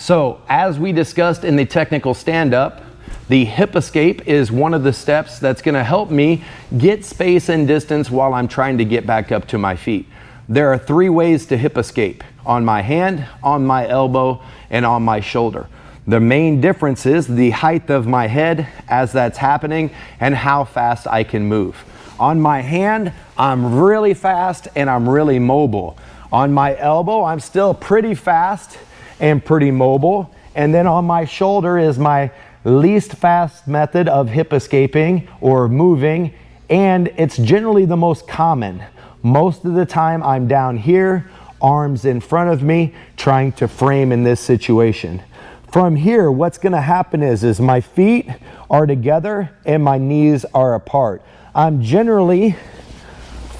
So as we discussed in the technical stand-up, the hip escape is one of the steps that's going to help me get space and distance while I'm trying to get back up to my feet. There are 3 ways to hip escape: on my hand, on my elbow, and on my shoulder. The main difference is the height of my head as that's happening and how fast I can move. On my hand, I'm really fast and I'm really mobile. On my elbow, I'm still pretty fast and pretty mobile. And then on my shoulder is my least fast method of hip escaping or moving, and it's generally the most common. Most of the time I'm down here, arms in front of me, trying to frame in this situation. From here, what's gonna happen is my feet are together and my knees are apart. I'm generally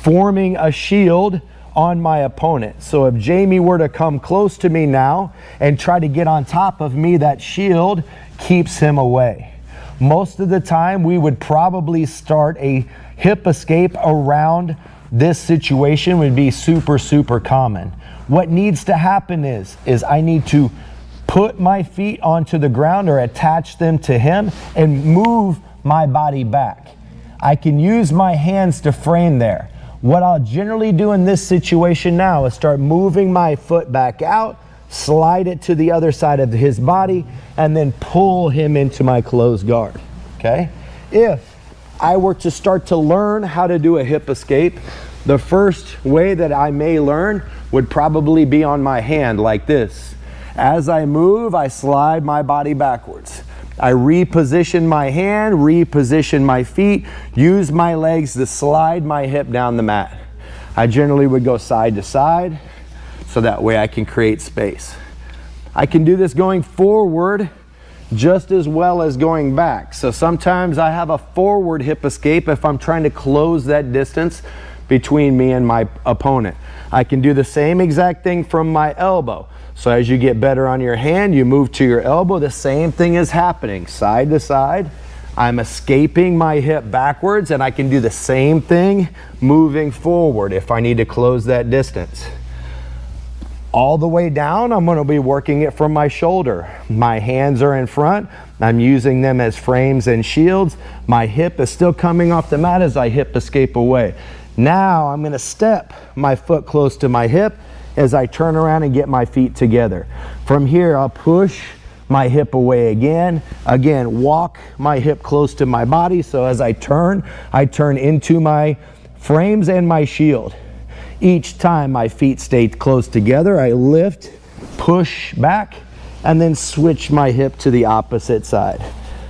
forming a shield on my opponent. So if Jamie were to come close to me now and try to get on top of me, that shield keeps him away. Most of the time we would probably start a hip escape around this situation. Would be super common. What needs to happen is I need to put my feet onto the ground or attach them to him and move my body back. I can use my hands to frame there. What I'll generally do in this situation now is start moving my foot back out, slide it to the other side of his body, and then pull him into my closed guard, okay? If I were to start to learn how to do a hip escape, the first way that I may learn would probably be on my hand like this. As I move, I slide my body backwards. I reposition my hand, reposition my feet, use my legs to slide my hip down the mat. I generally would go side to side, so that way I can create space. I can do this going forward just as well as going back. So sometimes I have a forward hip escape if I'm trying to close that distance between me and my opponent. I can do the same exact thing from my elbow. So as you get better on your hand, you move to your elbow, the same thing is happening, side to side. I'm escaping my hip backwards, and I can do the same thing moving forward if I need to close that distance. All the way down, I'm going to be working it from my shoulder. My hands are in front. I'm using them as frames and shields. My hip is still coming off the mat as I hip escape away. Now I'm going to step my foot close to my hip as I turn around and get my feet together. From here, I'll push my hip away again. Again, walk my hip close to my body. So as I turn into my frames and my shield. Each time my feet stay close together, I lift, push back, and then switch my hip to the opposite side.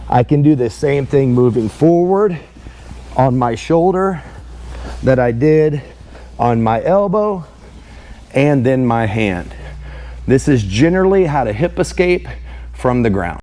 I can do the same thing moving forward on my shoulder that I did on my elbow and then my hand. This is generally how to hip escape from the ground.